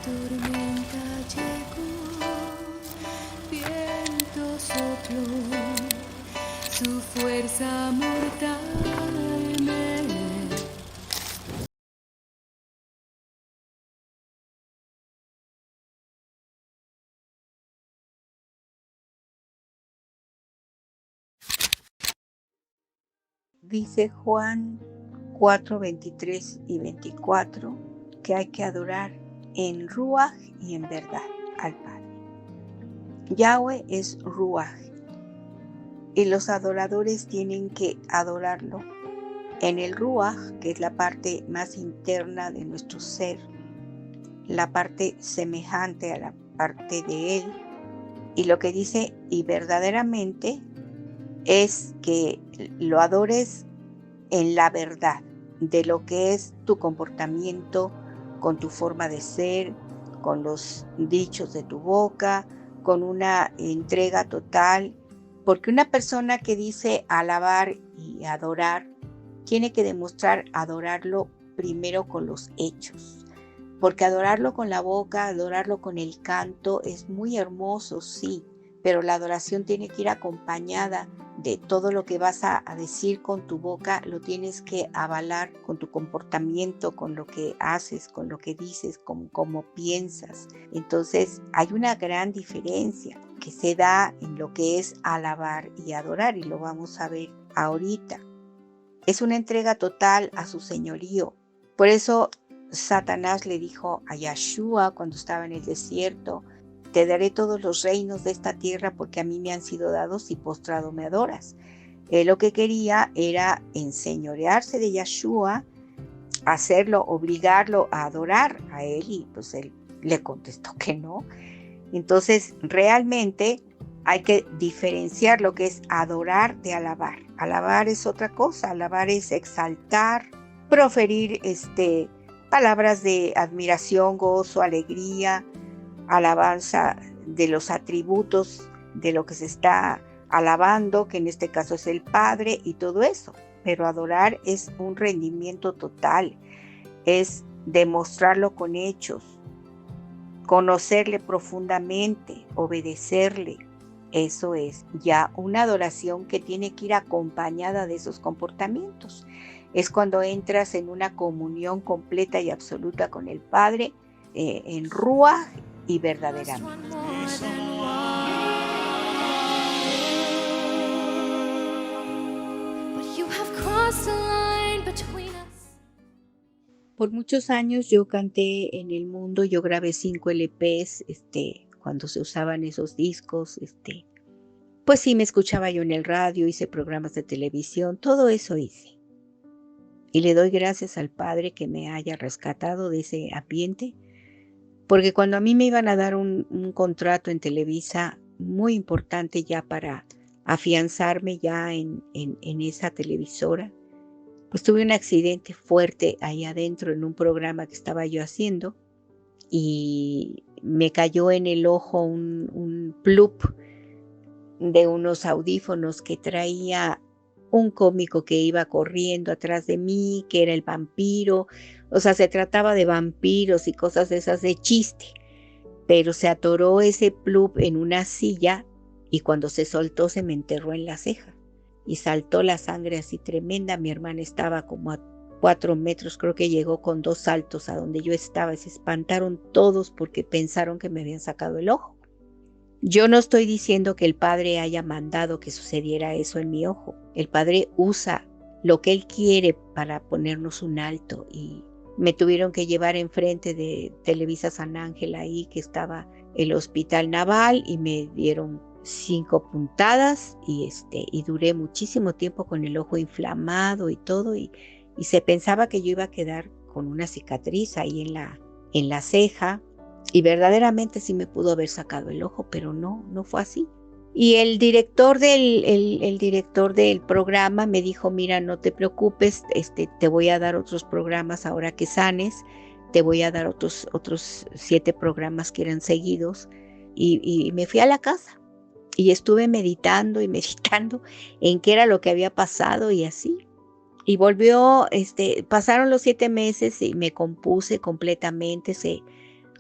tormenta llegó, viento sopló, su fuerza mortal me Dice Juan 4, 23 y 24 que hay que adorar en Ruaj y en verdad al Padre. Yahweh es Ruaj y los adoradores tienen que adorarlo en el Ruaj, que es la parte más interna de nuestro ser, la parte semejante a la parte de Él. Y lo que dice, y verdaderamente, es que lo adores en la verdad de lo que es tu comportamiento, con tu forma de ser, con los dichos de tu boca, con una entrega total. Porque una persona que dice alabar y adorar, tiene que demostrar adorarlo primero con los hechos. Porque adorarlo con la boca, adorarlo con el canto es muy hermoso, sí, pero la adoración tiene que ir acompañada de todo lo que vas a decir con tu boca, lo tienes que avalar con tu comportamiento, con lo que haces, con lo que dices, con cómo piensas. Entonces hay una gran diferencia que se da en lo que es alabar y adorar, y lo vamos a ver ahorita. Es una entrega total a su señorío. Por eso Satanás le dijo a Yahshua cuando estaba en el desierto: te daré todos los reinos de esta tierra porque a mí me han sido dados y postrado me adoras. Él lo que quería era enseñorearse de Yahshua, hacerlo, obligarlo a adorar a él, y pues él le contestó que no. Entonces realmente hay que diferenciar lo que es adorar de alabar. Alabar es otra cosa, alabar es exaltar, proferir palabras de admiración, gozo, alegría, alabanza de los atributos de lo que se está alabando, que en este caso es el Padre y todo eso. Pero adorar es un rendimiento total, es demostrarlo con hechos, conocerle profundamente, obedecerle. Eso es ya una adoración que tiene que ir acompañada de esos comportamientos. Es cuando entras en una comunión completa y absoluta con el Padre, en Ruaj y verdaderamente. Por muchos años yo canté en el mundo, yo grabé 5 LPs, cuando se usaban esos discos, pues sí, me escuchaba yo en el radio, hice programas de televisión, todo eso hice. Y le doy gracias al Padre que me haya rescatado de ese ambiente, porque cuando a mí me iban a dar un contrato en Televisa muy importante ya para afianzarme ya en esa televisora, pues tuve un accidente fuerte ahí adentro en un programa que estaba yo haciendo y me cayó en el ojo un plup de unos audífonos que traía un cómico que iba corriendo atrás de mí, que era el vampiro. O sea, se trataba de vampiros y cosas de esas de chiste, pero se atoró ese plup en una silla y cuando se soltó se me enterró en la ceja y saltó la sangre así tremenda. Mi hermana estaba como a 4 metros, creo que llegó con 2 saltos a donde yo estaba y se espantaron todos porque pensaron que me habían sacado el ojo. Yo no estoy diciendo que el Padre haya mandado que sucediera eso en mi ojo. El Padre usa lo que Él quiere para ponernos un alto, y me tuvieron que llevar enfrente de Televisa San Ángel, ahí que estaba el hospital naval, y me dieron 5 puntadas y duré muchísimo tiempo con el ojo inflamado y todo, y se pensaba que yo iba a quedar con una cicatriz ahí en la ceja. Y verdaderamente sí me pudo haber sacado el ojo, pero no fue así. Y el director del programa me dijo: mira, no te preocupes, te voy a dar otros programas ahora que sanes, te voy a dar otros 7 programas que eran seguidos. Y me fui a la casa y estuve meditando y meditando en qué era lo que había pasado y así. Y volvió, pasaron los 7 meses y me compuse completamente,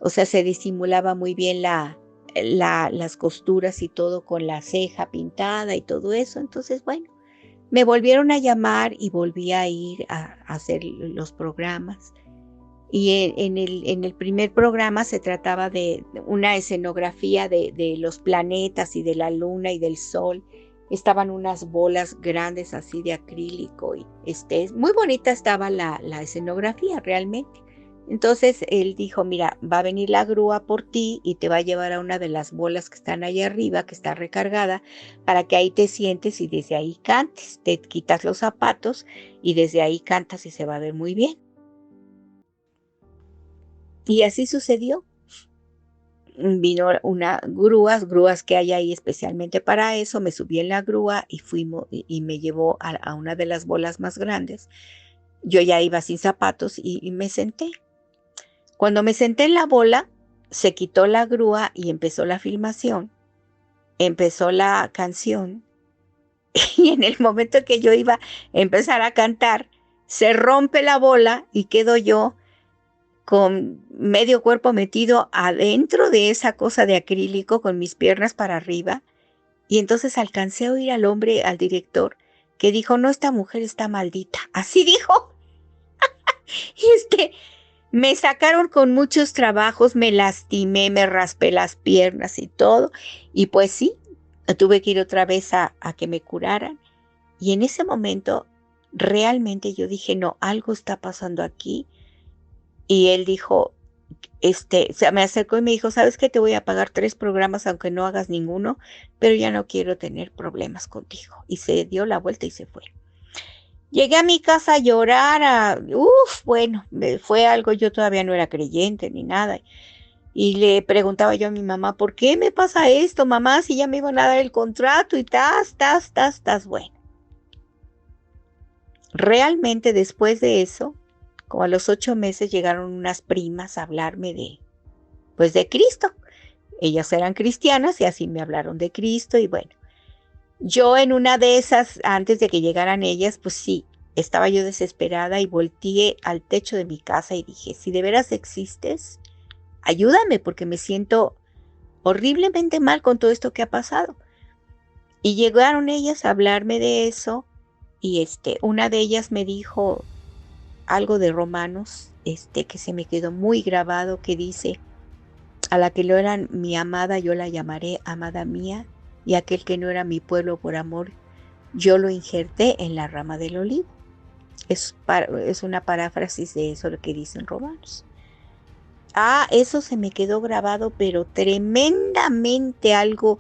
O sea, se disimulaba muy bien las costuras y todo con la ceja pintada y todo eso. Entonces, bueno, me volvieron a llamar y volví a ir a hacer los programas. Y en el primer programa se trataba de una escenografía de los planetas y de la luna y del sol. Estaban unas bolas grandes así de acrílico y muy bonita estaba la escenografía realmente. Entonces él dijo, mira, va a venir la grúa por ti y te va a llevar a una de las bolas que están ahí arriba, que está recargada, para que ahí te sientes y desde ahí cantes. Te quitas los zapatos y desde ahí cantas y se va a ver muy bien. Y así sucedió. Vino una grúas que hay ahí especialmente para eso. Me subí en la grúa y fuimos y me llevó a una de las bolas más grandes. Yo ya iba sin zapatos y me senté. Cuando me senté en la bola, se quitó la grúa y empezó la filmación. Empezó la canción y en el momento que yo iba a empezar a cantar, se rompe la bola y quedo yo con medio cuerpo metido adentro de esa cosa de acrílico con mis piernas para arriba. Y entonces alcancé a oír al hombre, al director, que dijo, no, esta mujer está maldita. Así dijo. Y me sacaron con muchos trabajos, me lastimé, me raspé las piernas y todo. Y pues sí, tuve que ir otra vez a que me curaran. Y en ese momento realmente yo dije, no, algo está pasando aquí. Y él dijo, se me acercó y me dijo, ¿sabes qué? Te voy a pagar 3 programas aunque no hagas ninguno, pero ya no quiero tener problemas contigo. Y se dio la vuelta y se fue. Llegué a mi casa a llorar, bueno, fue algo, yo todavía no era creyente ni nada. Y le preguntaba yo a mi mamá, ¿por qué me pasa esto, mamá? Si ya me iban a dar el contrato y bueno. Realmente después de eso, como a los 8 meses llegaron unas primas a hablarme de Cristo. Ellas eran cristianas y así me hablaron de Cristo y bueno, yo en una de esas, antes de que llegaran ellas, pues sí, estaba yo desesperada y volteé al techo de mi casa y dije, si de veras existes, ayúdame porque me siento horriblemente mal con todo esto que ha pasado. Y llegaron ellas a hablarme de eso y una de ellas me dijo algo de Romanos, que se me quedó muy grabado, que dice, a la que no era mi amada, yo la llamaré amada mía, y aquel que no era mi pueblo por amor, yo lo injerté en la rama del olivo. Es una paráfrasis de eso lo que dicen Romanos. Eso se me quedó grabado, pero tremendamente algo,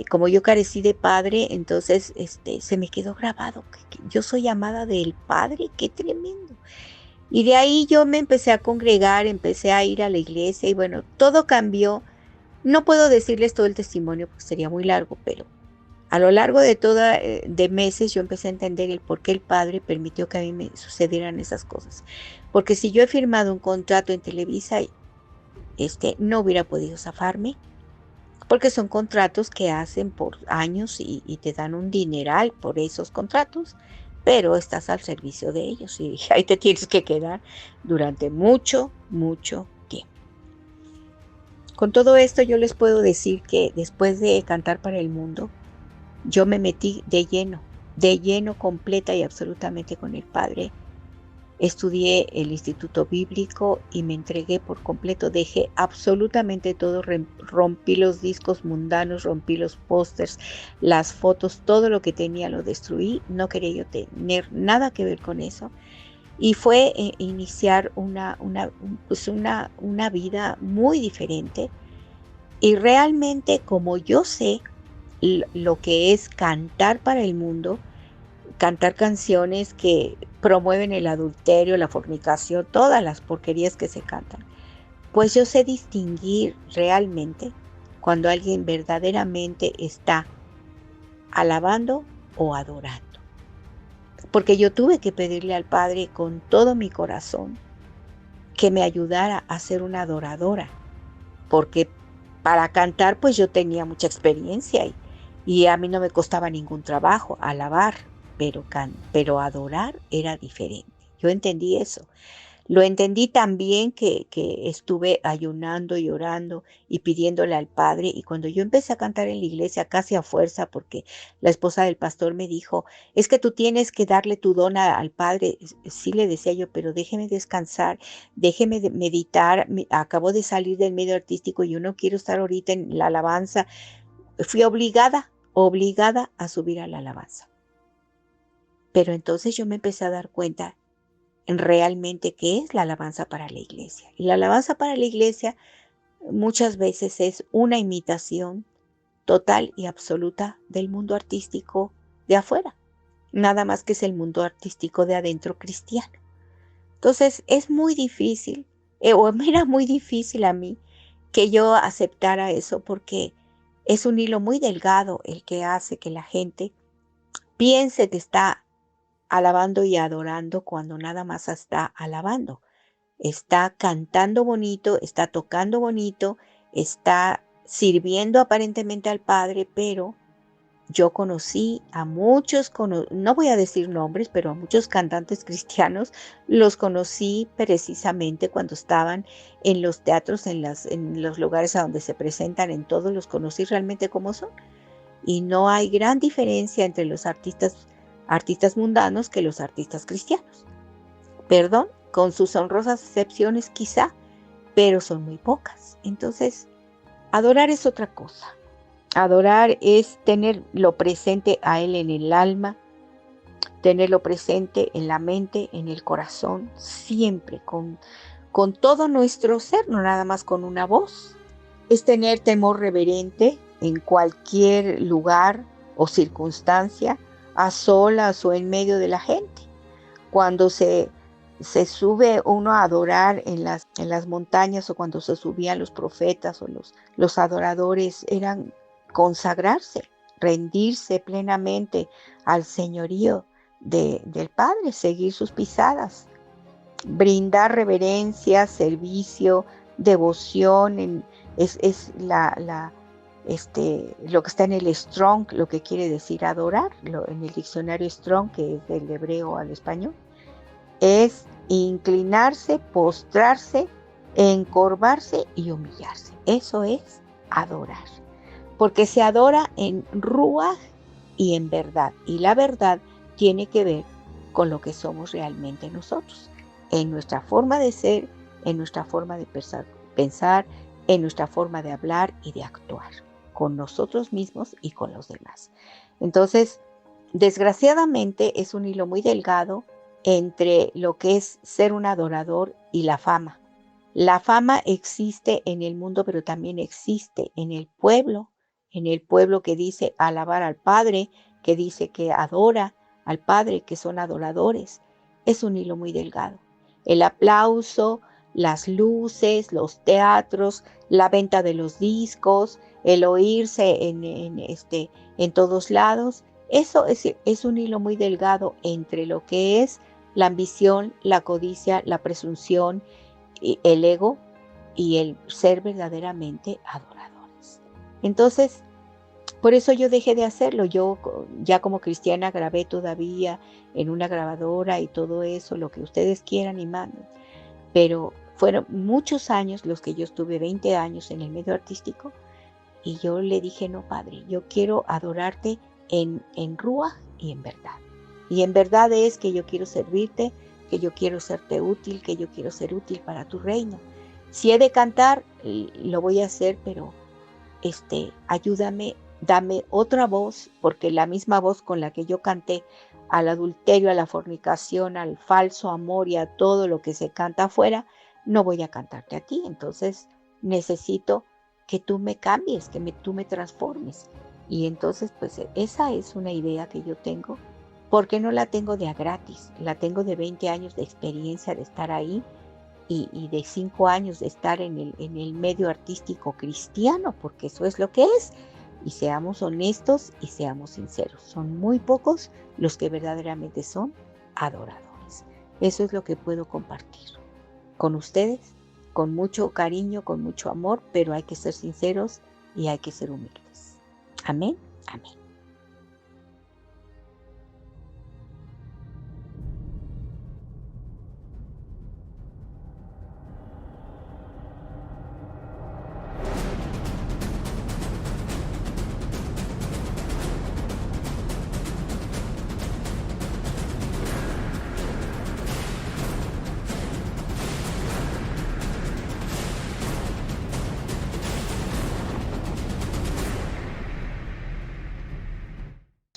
como yo carecí de padre, entonces, se me quedó grabado, que yo soy amada del Padre, qué tremendo. Y de ahí yo me empecé a congregar, empecé a ir a la iglesia y bueno, todo cambió. No puedo decirles todo el testimonio porque sería muy largo, pero a lo largo de meses yo empecé a entender el por qué el Padre permitió que a mí me sucedieran esas cosas. Porque si yo he firmado un contrato en Televisa, no hubiera podido zafarme, porque son contratos que hacen por años y te dan un dineral por esos contratos, pero estás al servicio de ellos y ahí te tienes que quedar durante mucho, mucho tiempo. Con todo esto yo les puedo decir que después de Cantar para el Mundo, yo me metí de lleno completa y absolutamente con el Padre. Estudié el Instituto Bíblico y me entregué por completo, dejé absolutamente todo, rompí los discos mundanos, rompí los pósters, las fotos, todo lo que tenía lo destruí, no quería yo tener nada que ver con eso. Y fue iniciar una vida muy diferente. Y realmente como yo sé lo que es cantar para el mundo, cantar canciones que promueven el adulterio, la fornicación, todas las porquerías que se cantan, pues yo sé distinguir realmente cuando alguien verdaderamente está alabando o adorando. Porque yo tuve que pedirle al Padre con todo mi corazón que me ayudara a ser una adoradora, porque para cantar pues yo tenía mucha experiencia y a mí no me costaba ningún trabajo alabar, pero adorar era diferente. Yo entendí eso. Lo entendí tan bien que estuve ayunando y orando y pidiéndole al Padre. Y cuando yo empecé a cantar en la iglesia, casi a fuerza, porque la esposa del pastor me dijo, es que tú tienes que darle tu don al Padre. Sí le decía yo, pero déjeme descansar, déjeme meditar. Acabo de salir del medio artístico y yo no quiero estar ahorita en la alabanza. Fui obligada a subir a la alabanza. Pero entonces yo me empecé a dar cuenta realmente qué es la alabanza para la iglesia. Y la alabanza para la iglesia muchas veces es una imitación total y absoluta del mundo artístico de afuera. Nada más que es el mundo artístico de adentro cristiano. Entonces es muy difícil, o me era muy difícil a mí que yo aceptara eso porque es un hilo muy delgado el que hace que la gente piense que está alabando y adorando cuando nada más está alabando. Está cantando bonito, está tocando bonito, está sirviendo aparentemente al Padre, pero yo conocí a muchos, no voy a decir nombres, pero a muchos cantantes cristianos los conocí precisamente cuando estaban en los teatros, en los lugares a donde se presentan, en todos los conocí realmente como son. Y no hay gran diferencia entre los artistas mundanos que los artistas cristianos. Perdón, con sus honrosas excepciones quizá, pero son muy pocas. Entonces, adorar es otra cosa. Adorar es tenerlo presente a Él en el alma, tenerlo presente en la mente, en el corazón, siempre, con todo nuestro ser, no nada más con una voz. Es tener temor reverente en cualquier lugar o circunstancia, a solas o en medio de la gente. Cuando se sube uno a adorar en las montañas o cuando se subían los profetas o los adoradores, eran consagrarse, rendirse plenamente al señorío del Padre, seguir sus pisadas, brindar reverencia, servicio, devoción. Es lo que está en el Strong, lo que quiere decir adorar, en el diccionario Strong, que es del hebreo al español, es inclinarse, postrarse, encorvarse y humillarse. Eso es adorar. Porque se adora en ruaj y en verdad. Y la verdad tiene que ver con lo que somos realmente nosotros. En nuestra forma de ser, en nuestra forma de pensar, en nuestra forma de hablar y de actuar. Con nosotros mismos y con los demás. Entonces, desgraciadamente es un hilo muy delgado entre lo que es ser un adorador y la fama. La fama existe en el mundo, pero también existe en el pueblo que dice alabar al Padre, que dice que adora al Padre, que son adoradores. Es un hilo muy delgado. El aplauso, las luces, los teatros, la venta de los discos, el oírse en todos lados, eso es un hilo muy delgado entre lo que es la ambición, la codicia, la presunción, el ego y el ser verdaderamente adoradores. Entonces, por eso yo dejé de hacerlo. Yo ya como cristiana grabé todavía en una grabadora y todo eso, lo que ustedes quieran y manden. Pero fueron muchos años los que yo estuve, 20 años en el medio artístico, y yo le dije, no, Padre, yo quiero adorarte en ruaj y en verdad. Y en verdad es que yo quiero servirte, que yo quiero serte útil, que yo quiero ser útil para tu reino. Si he de cantar, lo voy a hacer, pero ayúdame, dame otra voz, porque la misma voz con la que yo canté al adulterio, a la fornicación, al falso amor y a todo lo que se canta afuera, no voy a cantarte a ti. Entonces necesito que tú me cambies, tú me transformes. Y entonces, pues esa es una idea que yo tengo, porque no la tengo de a gratis, la tengo de 20 años de experiencia de estar ahí y de 5 años de estar en el medio artístico cristiano, porque eso es lo que es. Y seamos honestos y seamos sinceros, son muy pocos los que verdaderamente son adoradores. Eso es lo que puedo compartir con ustedes, con mucho cariño, con mucho amor, pero hay que ser sinceros y hay que ser humildes. Amén, amén.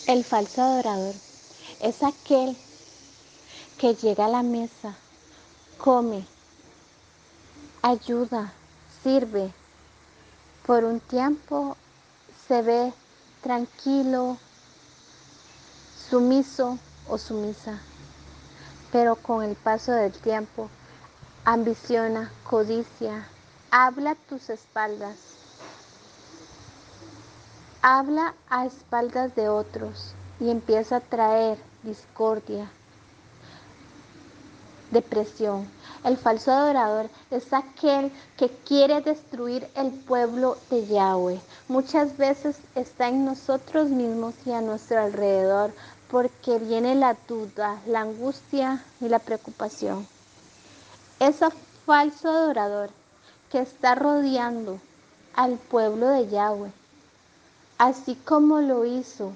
El falso adorador es aquel que llega a la mesa, come, ayuda, sirve. Por un tiempo se ve tranquilo, sumiso o sumisa, pero con el paso del tiempo ambiciona, codicia, habla a tus espaldas, habla a espaldas de otros y empieza a traer discordia, depresión. El falso adorador es aquel que quiere destruir el pueblo de Yahweh. Muchas veces está en nosotros mismos y a nuestro alrededor porque viene la duda, la angustia y la preocupación. Ese falso adorador que está rodeando al pueblo de Yahweh, así como lo hizo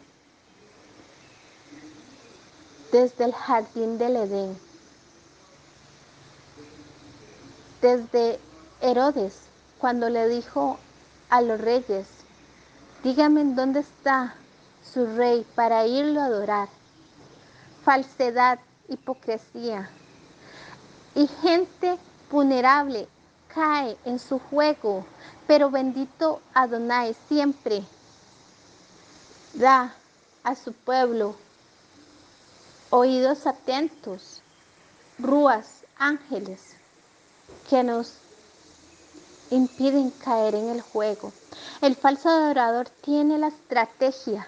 desde el jardín del Edén, desde Herodes, cuando le dijo a los reyes, díganme en dónde está su rey para irlo a adorar. Falsedad, hipocresía y gente vulnerable cae en su juego, pero bendito Adonai siempre da a su pueblo oídos atentos, rúas, ángeles que nos impiden caer en el juego. El falso adorador tiene la estrategia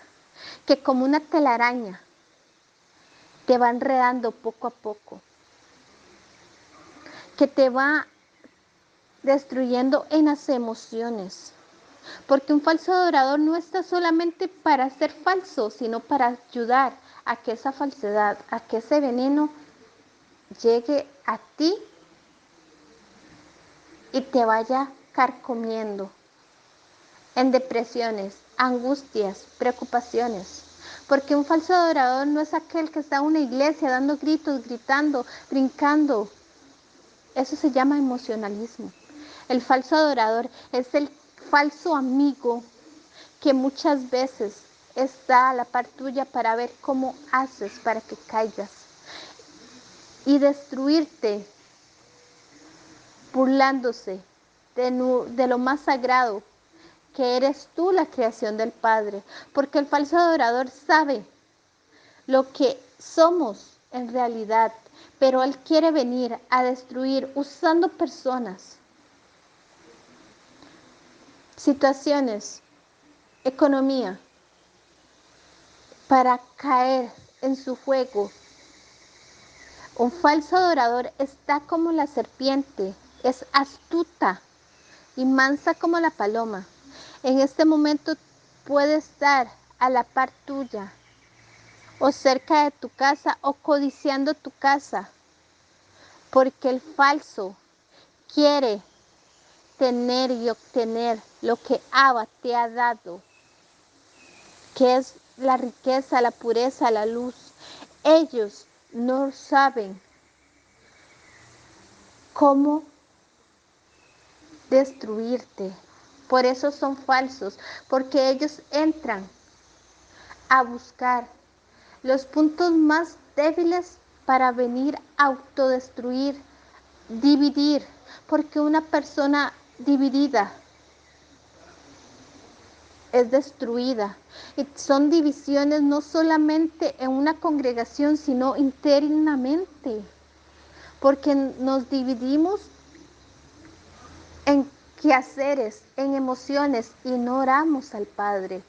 que como una telaraña te va enredando poco a poco, que te va destruyendo en las emociones. Porque un falso adorador no está solamente para ser falso, sino para ayudar a que esa falsedad, a que ese veneno llegue a ti y te vaya carcomiendo en depresiones, angustias, preocupaciones. Porque un falso adorador no es aquel que está en una iglesia dando gritos, gritando, brincando. Eso se llama emocionalismo. El falso adorador es el falso amigo que muchas veces está a la par tuya para ver cómo haces para que caigas y destruirte, burlándose de lo más sagrado que eres tú, la creación del Padre, porque el falso adorador sabe lo que somos en realidad, pero él quiere venir a destruir usando personas, situaciones, economía, para caer en su juego. Un falso adorador está como la serpiente, es astuta y mansa como la paloma. En este momento puede estar a la par tuya o cerca de tu casa o codiciando tu casa, porque el falso quiere tener y obtener lo que Abba te ha dado, que es la riqueza, la pureza, la luz. Ellos no saben cómo destruirte. Por eso son falsos, porque ellos entran a buscar los puntos más débiles para venir a autodestruir, dividir, porque una persona dividida es destruida. Y son divisiones no solamente en una congregación, sino internamente, porque nos dividimos en quehaceres, en emociones y no oramos al Padre.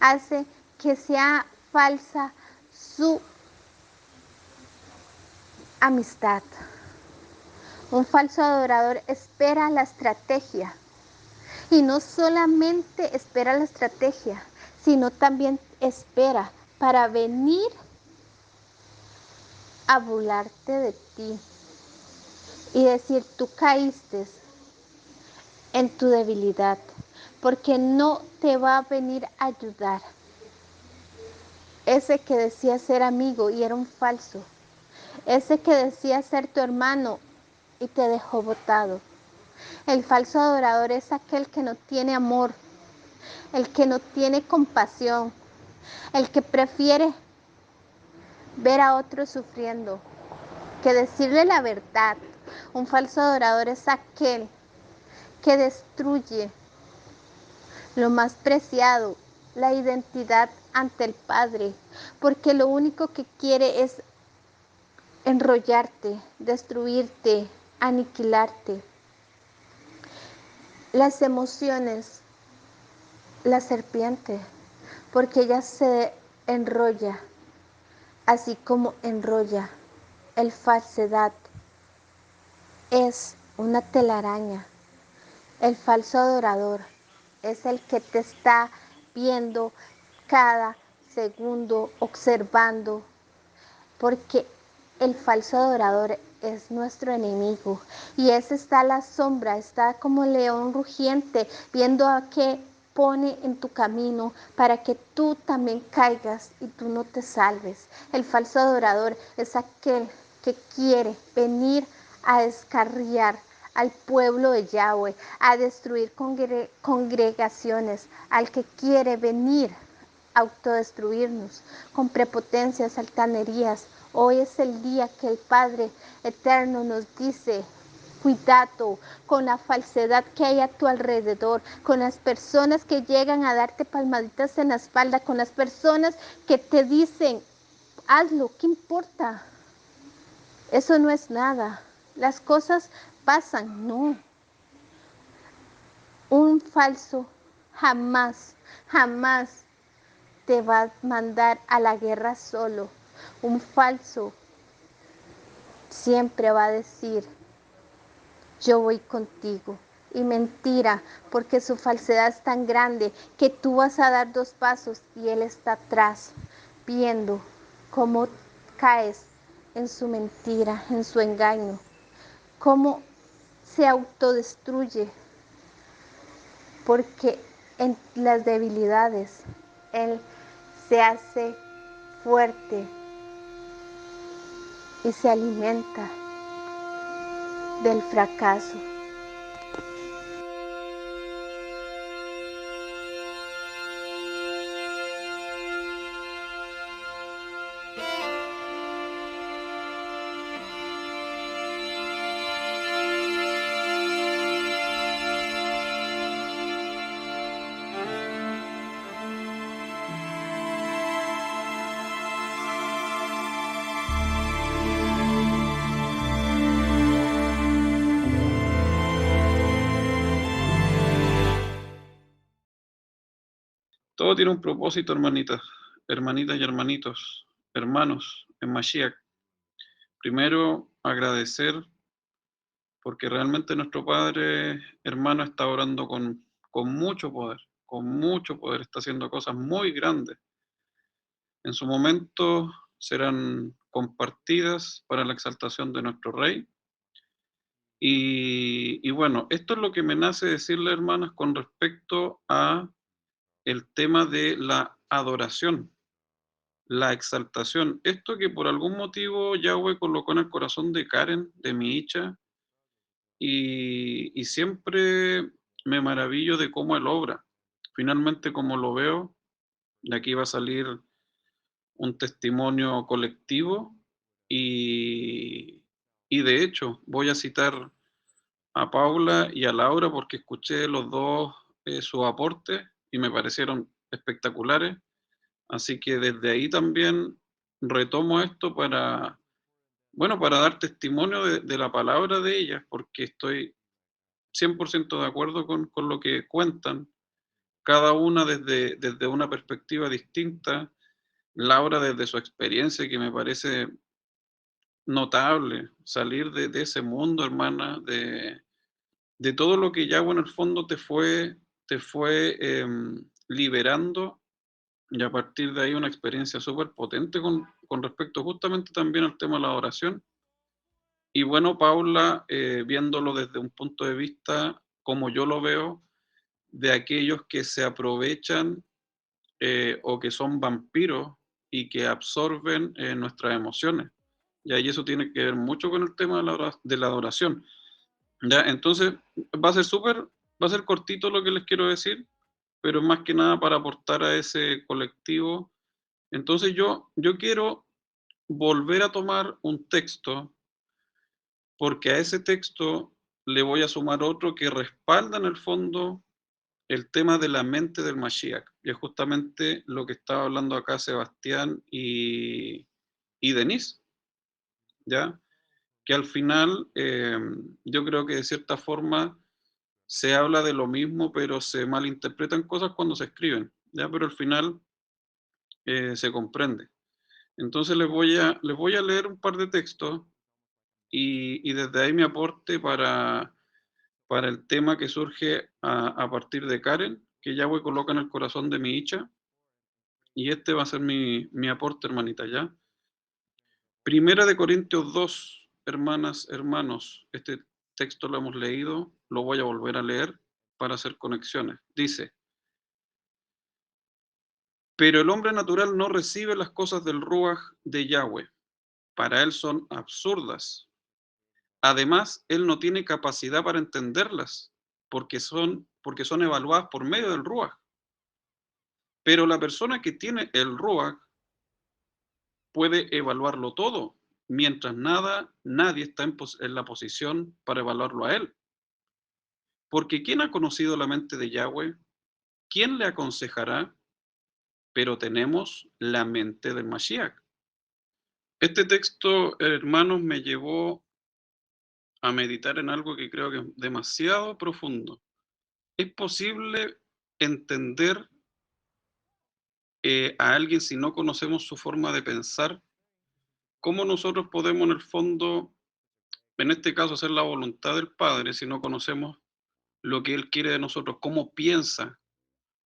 Hace que sea falsa su amistad. Un falso adorador espera la estrategia y no solamente espera la estrategia, sino también espera para venir a burlarte de ti y decir tú caíste en tu debilidad, porque no te va a venir a ayudar. Ese que decía ser amigo y era un falso, ese que decía ser tu hermano y te dejó botado. El falso adorador es aquel que no tiene amor, el que no tiene compasión, el que prefiere ver a otros sufriendo que decirle la verdad. Un falso adorador es aquel que destruye lo más preciado, la identidad ante el Padre, porque lo único que quiere es enrollarte, destruirte, aniquilarte. Las emociones, la serpiente, porque ella se enrolla, así como enrolla el falsedad, es una telaraña. El falso adorador es el que te está viendo cada segundo, observando, porque el falso adorador es nuestro enemigo y ese está a la sombra, está como león rugiente viendo a qué pone en tu camino para que tú también caigas y tú no te salves. El falso adorador es aquel que quiere venir a descarriar al pueblo de Yahweh, a destruir congregaciones, al que quiere venir a autodestruirnos con prepotencias, altanerías. Hoy es el día que el Padre Eterno nos dice: cuidado con la falsedad que hay a tu alrededor, con las personas que llegan a darte palmaditas en la espalda, con las personas que te dicen: hazlo, ¿qué importa? Eso no es nada. Las cosas pasan, no. Un falso jamás, jamás te va a mandar a la guerra solo. Un falso siempre va a decir: yo voy contigo. Y mentira, porque su falsedad es tan grande que tú vas a dar 2 pasos y él está atrás, viendo cómo caes en su mentira, en su engaño, cómo se autodestruye, porque en las debilidades él se hace fuerte y se alimenta del fracaso. Todo tiene un propósito, hermanitas y hermanitos, hermanos, en Mashiach. Primero, agradecer porque realmente nuestro Padre, hermano, está orando con mucho poder, está haciendo cosas muy grandes. En su momento serán compartidas para la exaltación de nuestro Rey. Y bueno, esto es lo que me nace decirle, hermanas, con respecto a el tema de la adoración, la exaltación. Esto que por algún motivo Yahweh colocó en el corazón de Karen, de mi hija, y siempre me maravillo de cómo él obra. Finalmente, como lo veo, de aquí va a salir un testimonio colectivo y de hecho voy a citar a Paula y a Laura porque escuché los dos sus aportes y me parecieron espectaculares. Así que desde ahí también retomo esto para, bueno, para dar testimonio de la palabra de ellas, porque estoy 100% de acuerdo con lo que cuentan, cada una desde una perspectiva distinta. Laura desde su experiencia, que me parece notable, salir de ese mundo, hermana, de todo lo que ya, bueno, en el fondo te fue liberando, y a partir de ahí una experiencia súper potente con respecto justamente también al tema de la oración. Y bueno, Paula, viéndolo desde un punto de vista, como yo lo veo, de aquellos que se aprovechan o que son vampiros y que absorben nuestras emociones. Y ahí eso tiene que ver mucho con el tema de la adoración. ¿Ya? Entonces, va a ser cortito lo que les quiero decir, pero más que nada para aportar a ese colectivo Entonces yo quiero volver a tomar un texto, porque a ese texto le voy a sumar otro que respalda en el fondo el tema de la mente del Mashiach, y es justamente lo que estaba hablando acá Sebastián y Denise, ¿ya? Que al final yo creo que de cierta forma se habla de lo mismo, pero se malinterpretan cosas cuando se escriben, ¿ya? Pero al final se comprende. Entonces les voy a leer un par de textos y desde ahí mi aporte para el tema que surge a partir de Karen, que Yahweh coloca en el corazón de mi Icha, y este va a ser mi aporte, hermanita, ¿ya? Primera de Corintios 2, hermanas, hermanos, este texto lo hemos leído, lo voy a volver a leer para hacer conexiones. Dice, pero el hombre natural no recibe las cosas del Ruach de Yahweh, para él son absurdas. Además, él no tiene capacidad para entenderlas, porque son evaluadas por medio del Ruach. Pero la persona que tiene el Ruach puede evaluarlo todo, mientras nadie está en la posición para evaluarlo a él. Porque ¿quién ha conocido la mente de Yahweh? ¿Quién le aconsejará? Pero tenemos la mente del Mashiach. Este texto, hermanos, me llevó a meditar en algo que creo que es demasiado profundo. ¿Es posible entender a alguien si no conocemos su forma de pensar? ¿Cómo nosotros podemos en el fondo, en este caso, hacer la voluntad del Padre si no conocemos lo que Él quiere de nosotros? ¿Cómo piensa?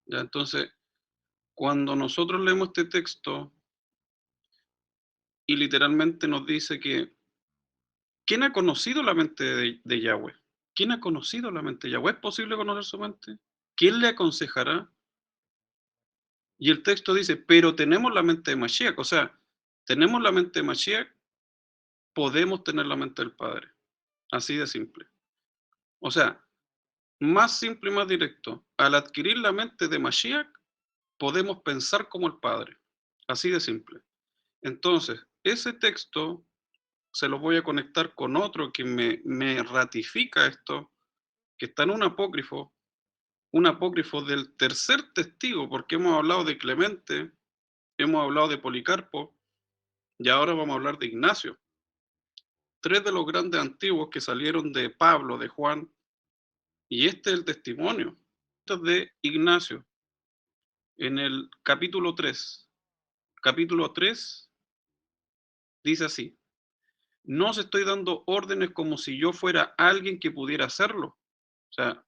¿Ya? Entonces, cuando nosotros leemos este texto y literalmente nos dice que ¿quién ha conocido la mente de Yahweh? ¿Quién ha conocido la mente de Yahweh? ¿Es posible conocer su mente? ¿Quién le aconsejará? Y el texto dice, pero tenemos la mente de Mashiach, o sea, tenemos la mente de Mashiach, podemos tener la mente del Padre. Así de simple. O sea, más simple y más directo. Al adquirir la mente de Mashiach, podemos pensar como el Padre. Así de simple. Entonces, ese texto se lo voy a conectar con otro que me ratifica esto, que está en un apócrifo del tercer testigo, porque hemos hablado de Clemente, hemos hablado de Policarpo, y ahora vamos a hablar de Ignacio. Tres de los grandes antiguos que salieron de Pablo, de Juan, y este es el testimonio de Ignacio, en el capítulo 3. Capítulo 3 dice así, no os estoy dando órdenes como si yo fuera alguien que pudiera hacerlo. O sea,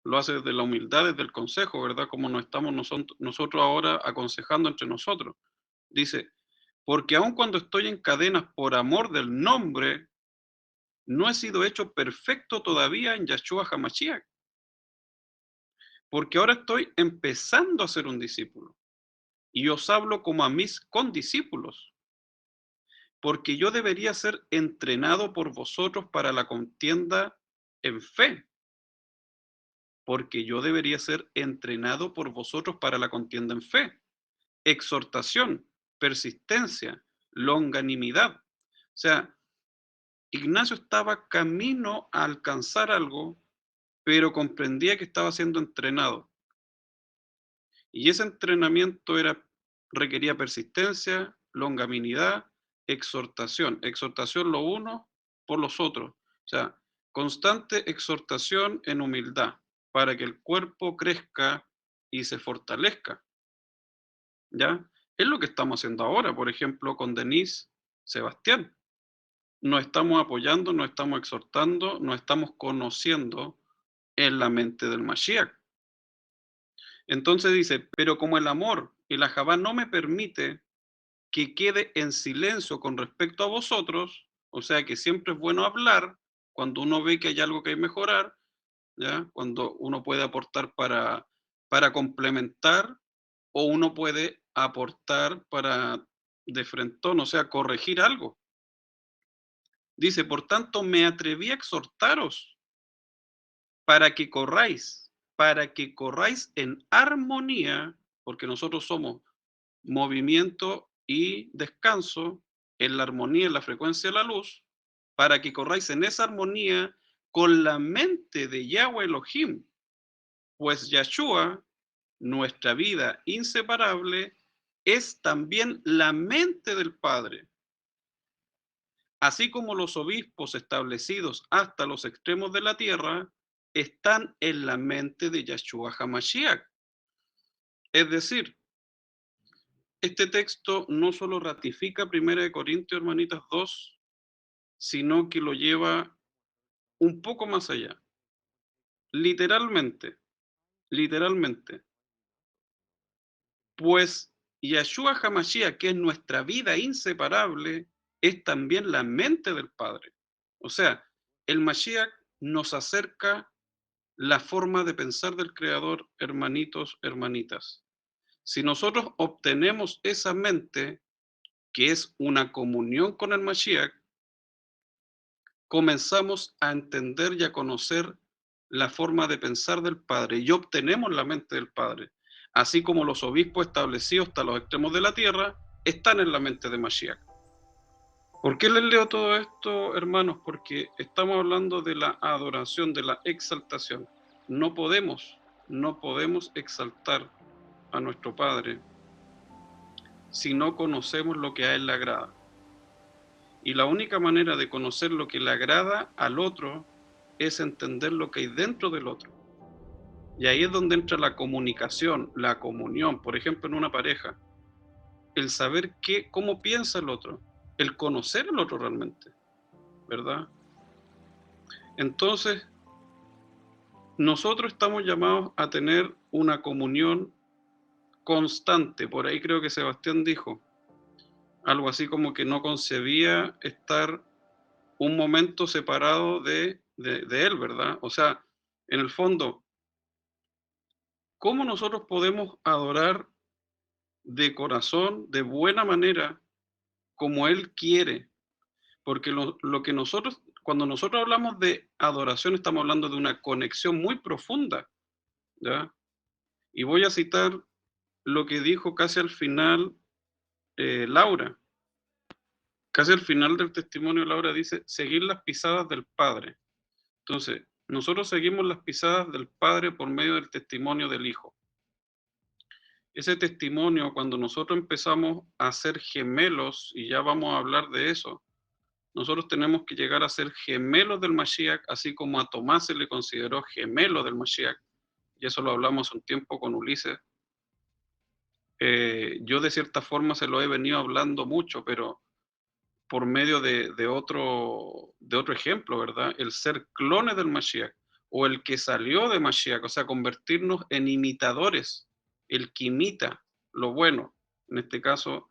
lo hace desde la humildad, desde el consejo, ¿verdad? Como nos estamos nosotros ahora aconsejando entre nosotros. Dice, porque aun cuando estoy en cadenas por amor del nombre, no he sido hecho perfecto todavía en Yahshua HaMashiach, porque ahora estoy empezando a ser un discípulo y os hablo como a mis condiscípulos, porque yo debería ser entrenado por vosotros para la contienda en fe, porque yo debería ser entrenado por vosotros para la contienda en fe, exhortación, persistencia, longanimidad. O sea, Ignacio estaba camino a alcanzar algo, pero comprendía que estaba siendo entrenado. Y ese entrenamiento requería persistencia, longanimidad, exhortación. Exhortación lo uno por los otros. O sea, constante exhortación en humildad para que el cuerpo crezca y se fortalezca. ¿Ya? Es lo que estamos haciendo ahora, por ejemplo, con Denise, Sebastián. Nos estamos apoyando, nos estamos exhortando, nos estamos conociendo en la mente del Mashiach. Entonces dice, pero como el amor y la Javá no me permite que quede en silencio con respecto a vosotros, o sea que siempre es bueno hablar cuando uno ve que hay algo que hay que mejorar, ¿ya? Cuando uno puede aportar para complementar o uno puede aportar para de frentón, o sea, corregir algo. Dice, por tanto, me atreví a exhortaros para que corráis en armonía, porque nosotros somos movimiento y descanso en la armonía, en la frecuencia de la luz, para que corráis en esa armonía con la mente de Yahweh Elohim, pues Yahshua, nuestra vida inseparable, es también la mente del Padre. Así como los obispos establecidos hasta los extremos de la tierra están en la mente de Yahshua Hamashiach. Es decir, este texto no solo ratifica 1 Corintios, hermanitas, 2, sino que lo lleva un poco más allá. Literalmente, literalmente. Pues Yahshua Hamashiach, que es nuestra vida inseparable, es también la mente del Padre. O sea, el Mashiach nos acerca la forma de pensar del Creador, hermanitos, hermanitas. Si nosotros obtenemos esa mente, que es una comunión con el Mashiach, comenzamos a entender y a conocer la forma de pensar del Padre y obtenemos la mente del Padre, así como los obispos establecidos hasta los extremos de la tierra están en la mente de Mashiach. ¿Por qué les leo todo esto, hermanos? Porque estamos hablando de la adoración, de la exaltación. No podemos exaltar a nuestro Padre si no conocemos lo que a Él le agrada. Y la única manera de conocer lo que le agrada al otro es entender lo que hay dentro del otro. Y ahí es donde entra la comunicación, la comunión, por ejemplo, en una pareja. El saber cómo piensa el otro, el conocer al otro realmente, ¿verdad? Entonces, nosotros estamos llamados a tener una comunión constante. Por ahí creo que Sebastián dijo algo así como que no concebía estar un momento separado de él, ¿verdad? O sea, en el fondo, ¿cómo nosotros podemos adorar de corazón, de buena manera, como Él quiere? Porque lo que nosotros, cuando nosotros hablamos de adoración, estamos hablando de una conexión muy profunda, ¿ya? Y voy a citar lo que dijo casi al final Laura. Casi al final del testimonio, Laura dice, seguir las pisadas del Padre. Entonces, nosotros seguimos las pisadas del Padre por medio del testimonio del Hijo. Ese testimonio, cuando nosotros empezamos a ser gemelos, y ya vamos a hablar de eso, nosotros tenemos que llegar a ser gemelos del Mashiach, así como a Tomás se le consideró gemelo del Mashiach, y eso lo hablamos un tiempo con Ulises. Yo de cierta forma se lo he venido hablando mucho, pero por medio de otro ejemplo, ¿verdad? El ser clones del Mashiach, o el que salió de Mashiach, o sea, convertirnos en imitadores, el que imita lo bueno, en este caso,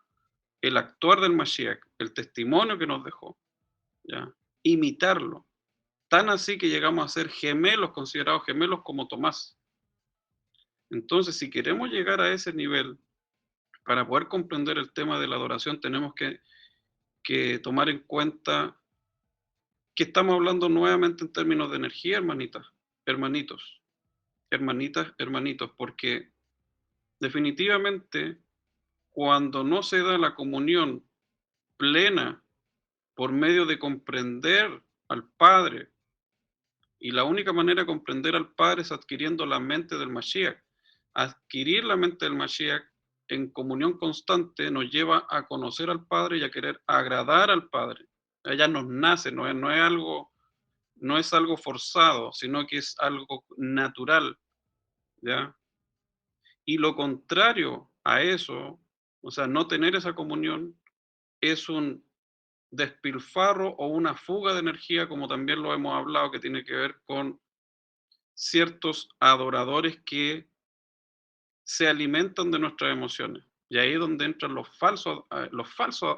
el actuar del Mashiach, el testimonio que nos dejó, ¿ya? Imitarlo. Tan así que llegamos a ser gemelos, considerados gemelos como Tomás. Entonces, si queremos llegar a ese nivel, para poder comprender el tema de la adoración, tenemos que tomar en cuenta que estamos hablando nuevamente en términos de energía, hermanitas, hermanitos, hermanitas, hermanitos, porque definitivamente cuando no se da la comunión plena por medio de comprender al Padre, y la única manera de comprender al Padre es adquiriendo la mente del Mashiach. Adquirir la mente del Mashiach en comunión constante nos lleva a conocer al Padre y a querer agradar al Padre. Ella nos nace, no es algo forzado, sino que es algo natural, ¿ya? Y lo contrario a eso, o sea, no tener esa comunión, es un despilfarro o una fuga de energía, como también lo hemos hablado, que tiene que ver con ciertos adoradores que se alimentan de nuestras emociones. Y ahí es donde entran los falsos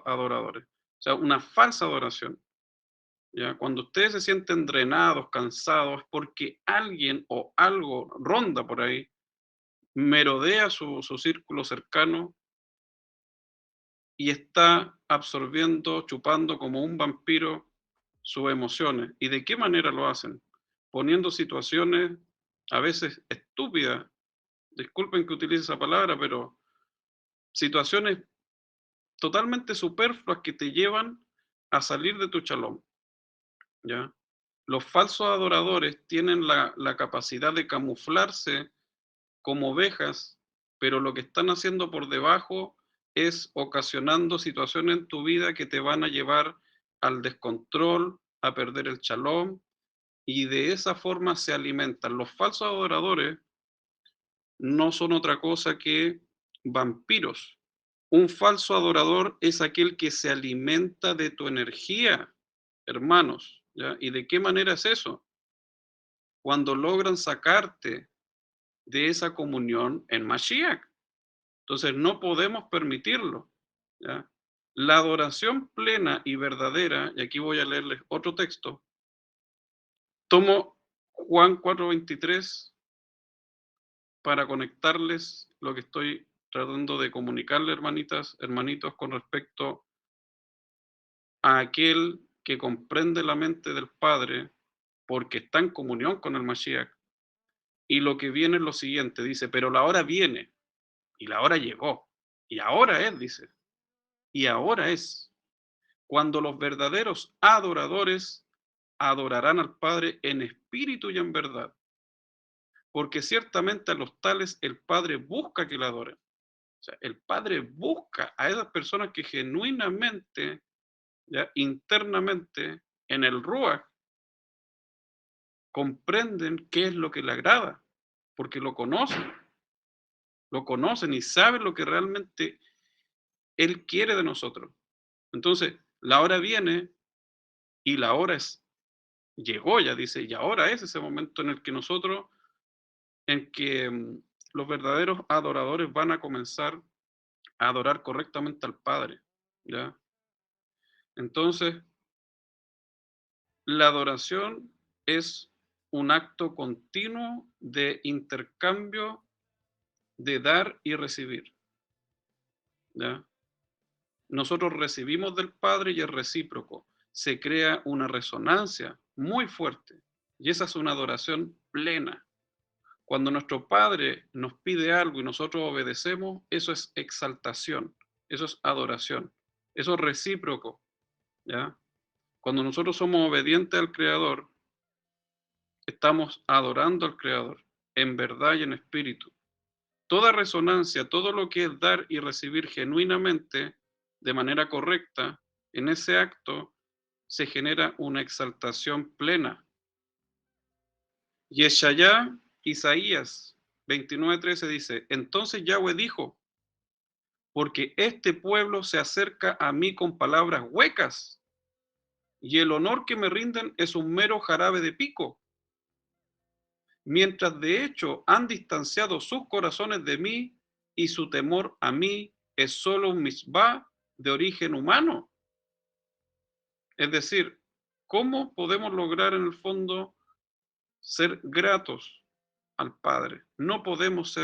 adoradores, o sea, una falsa adoración. ¿Ya? Cuando ustedes se sienten drenados, cansados, es porque alguien o algo ronda por ahí, merodea su círculo cercano y está absorbiendo, chupando como un vampiro sus emociones. ¿Y de qué manera lo hacen? Poniendo situaciones a veces estúpidas, disculpen que utilice esa palabra, pero situaciones totalmente superfluas que te llevan a salir de tu shalom, ¿ya? Los falsos adoradores tienen la capacidad de camuflarse como ovejas, pero lo que están haciendo por debajo es ocasionando situaciones en tu vida que te van a llevar al descontrol, a perder el shalom, y de esa forma se alimentan. Los falsos adoradores no son otra cosa que vampiros. Un falso adorador es aquel que se alimenta de tu energía, hermanos, ¿ya? ¿Y de qué manera es eso? Cuando logran sacarte de esa comunión en Mashiach. Entonces no podemos permitirlo, ¿ya? La adoración plena y verdadera, y aquí voy a leerles otro texto, tomo Juan 4:23 para conectarles lo que estoy tratando de comunicarle, hermanitas, hermanitos, con respecto a aquel que comprende la mente del Padre porque está en comunión con el Mashiach. Y lo que viene es lo siguiente, dice, pero la hora viene y la hora llegó y ahora es, dice, y ahora es cuando los verdaderos adoradores adorarán al Padre en espíritu y en verdad, porque ciertamente a los tales el Padre busca que le adoren. O sea, el Padre busca a esas personas que genuinamente, ya internamente, en el Ruach, comprenden qué es lo que le agrada, porque lo conocen y saben lo que realmente Él quiere de nosotros. Entonces, la hora viene y la hora llegó, ya dice, y ahora es ese momento en el que nosotros, en que los verdaderos adoradores van a comenzar a adorar correctamente al Padre, ¿ya? Entonces, la adoración es un acto continuo de intercambio, de dar y recibir, ¿ya? Nosotros recibimos del Padre y es recíproco. Se crea una resonancia muy fuerte y esa es una adoración plena. Cuando nuestro Padre nos pide algo y nosotros obedecemos, eso es exaltación, eso es adoración, eso es recíproco, ¿ya? Cuando nosotros somos obedientes al Creador, estamos adorando al Creador en verdad y en espíritu. Toda resonancia, todo lo que es dar y recibir genuinamente, de manera correcta, en ese acto se genera una exaltación plena. Yeshayá, Isaías 29:13 dice, entonces Yahweh dijo, porque este pueblo se acerca a mí con palabras huecas, y el honor que me rinden es un mero jarabe de pico, mientras de hecho han distanciado sus corazones de mí, y su temor a mí es solo un misbah de origen humano. Es decir, ¿cómo podemos lograr en el fondo ser gratos al Padre? No podemos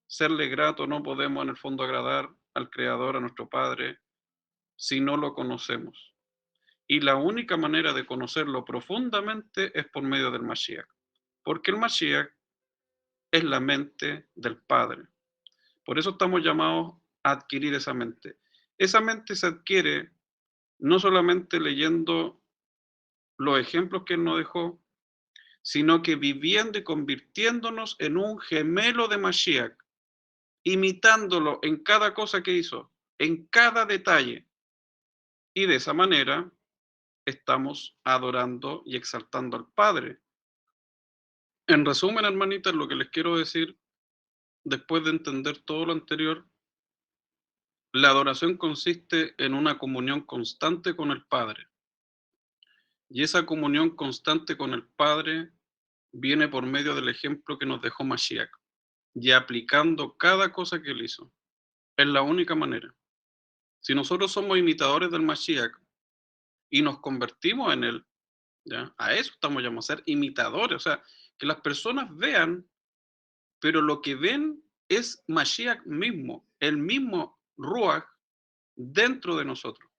serle gratos, no podemos en el fondo agradar al Creador, a nuestro Padre, si no lo conocemos. Y la única manera de conocerlo profundamente es por medio del Mashiach, porque el Mashiach es la mente del Padre. Por eso estamos llamados a adquirir esa mente. Esa mente se adquiere no solamente leyendo los ejemplos que Él nos dejó, sino que viviendo y convirtiéndonos en un gemelo de Mashiach, imitándolo en cada cosa que hizo, en cada detalle. Y de esa manera estamos adorando y exaltando al Padre. En resumen, hermanitas, lo que les quiero decir, después de entender todo lo anterior, la adoración consiste en una comunión constante con el Padre. Y esa comunión constante con el Padre viene por medio del ejemplo que nos dejó Mashiach, y aplicando cada cosa que Él hizo. Es la única manera. Si nosotros somos imitadores del Mashiach y nos convertimos en Él, ¿ya? A eso estamos llamados a ser imitadores, o sea, que las personas vean, pero lo que ven es Mashiach mismo, el mismo Ruach dentro de nosotros.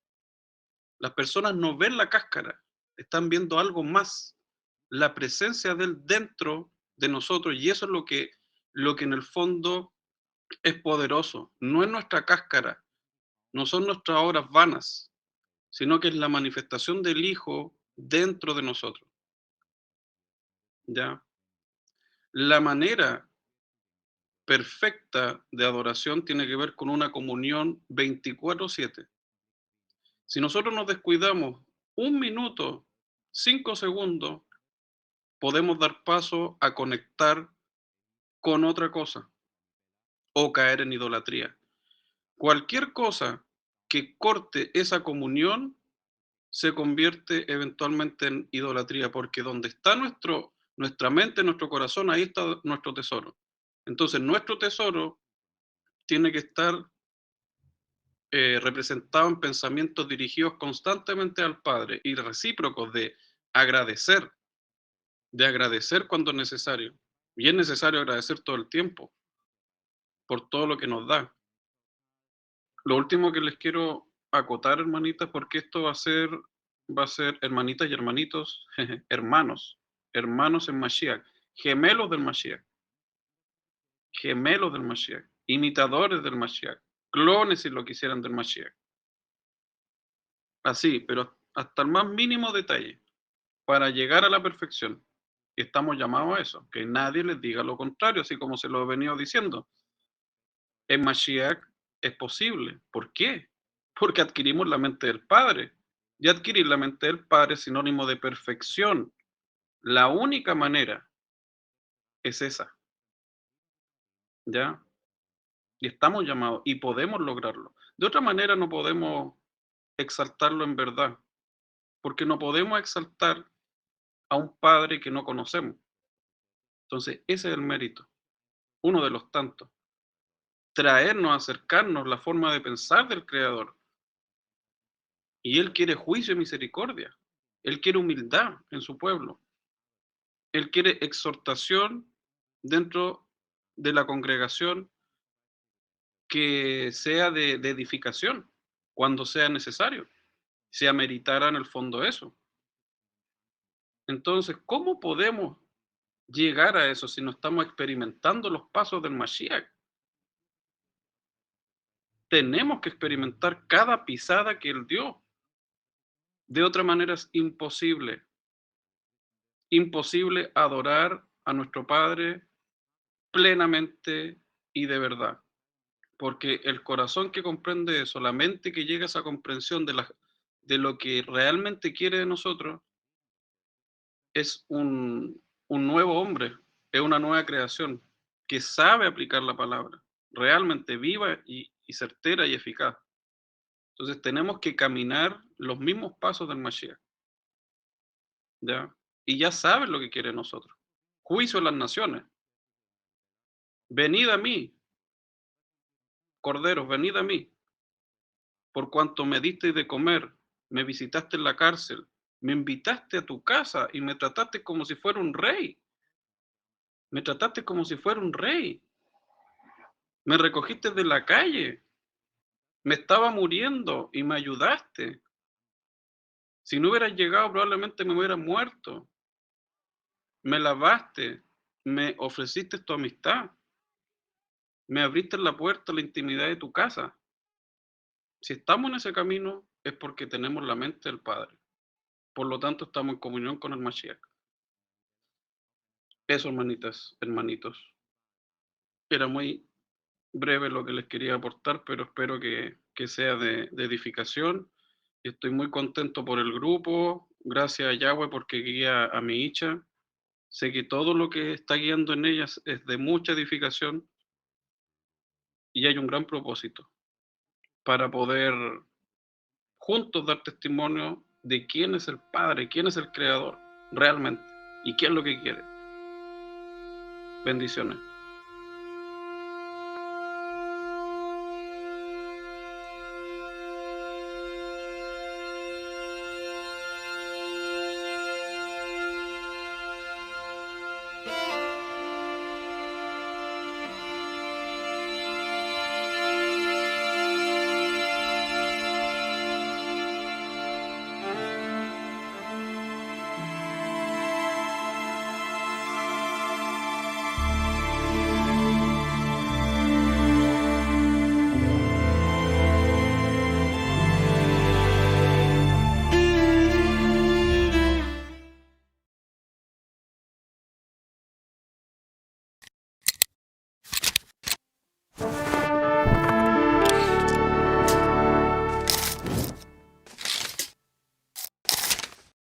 Las personas no ven la cáscara, están viendo algo más, la presencia de Él dentro de nosotros, y eso es lo que en el fondo es poderoso, no es nuestra cáscara, no son nuestras obras vanas, sino que es la manifestación del Hijo dentro de nosotros, ¿ya? La manera perfecta de adoración tiene que ver con una comunión 24/7. Si nosotros nos descuidamos un minuto, 5 segundos, podemos dar paso a conectar con otra cosa o caer en idolatría. Cualquier cosa que corte esa comunión se convierte eventualmente en idolatría, porque donde está nuestra mente, nuestro corazón, ahí está nuestro tesoro. Entonces, nuestro tesoro tiene que estar representado en pensamientos dirigidos constantemente al Padre y recíprocos agradecer, de agradecer cuando es necesario. Y es necesario agradecer todo el tiempo por todo lo que nos da. Lo último que les quiero acotar, hermanitas, porque esto va a ser hermanitas y hermanitos, hermanos, hermanos en Mashiach, gemelos del Mashiach, imitadores del Mashiach, clones si lo quisieran del Mashiach. Así, pero hasta el más mínimo detalle, para llegar a la perfección. Y estamos llamados a eso, que nadie les diga lo contrario, así como se lo he venido diciendo. En Mashiach es posible. ¿Por qué? Porque adquirimos la mente del Padre. Y adquirir la mente del Padre es sinónimo de perfección. La única manera es esa, ¿ya? Y estamos llamados y podemos lograrlo. De otra manera no podemos exaltarlo en verdad, porque no podemos exaltar a un Padre que no conocemos. Entonces, ese es el mérito, uno de los tantos. Traernos, acercarnos la forma de pensar del Creador. Y Él quiere juicio y misericordia. Él quiere humildad en su pueblo. Él quiere exhortación dentro de la congregación que sea de edificación, cuando sea necesario, si ameritara en el fondo eso. Entonces, ¿cómo podemos llegar a eso si no estamos experimentando los pasos del Mashiach? Tenemos que experimentar cada pisada que Él dio. De otra manera es imposible. Imposible adorar a nuestro Padre plenamente y de verdad. Porque el corazón que comprende eso, la mente que llega a esa comprensión de lo que realmente quiere de nosotros, es un nuevo hombre, es una nueva creación que sabe aplicar la palabra, realmente viva y certera y eficaz. Entonces tenemos que caminar los mismos pasos del Mashiach, ¿ya? Y ya saben lo que quiere de nosotros. Juicio a las naciones. Venid a mí, corderos, venid a mí, por cuanto me disteis de comer, me visitaste en la cárcel, me invitaste a tu casa y me trataste como si fuera un rey. Me trataste como si fuera un rey. Me recogiste de la calle. Me estaba muriendo y me ayudaste. Si no hubieras llegado, probablemente me hubiera muerto. Me lavaste, me ofreciste tu amistad, me abriste la puerta a la intimidad de tu casa. Si estamos en ese camino es porque tenemos la mente del Padre. Por lo tanto, estamos en comunión con el Mashiach. Eso, hermanitas, hermanitos. Era muy breve lo que les quería aportar, pero espero que sea de edificación. Estoy muy contento por el grupo. Gracias a Yahweh porque guía a mi hija. Sé que todo lo que está guiando en ellas es de mucha edificación y hay un gran propósito para poder juntos dar testimonio de quién es el Padre, quién es el Creador realmente y qué es lo que quiere. Bendiciones.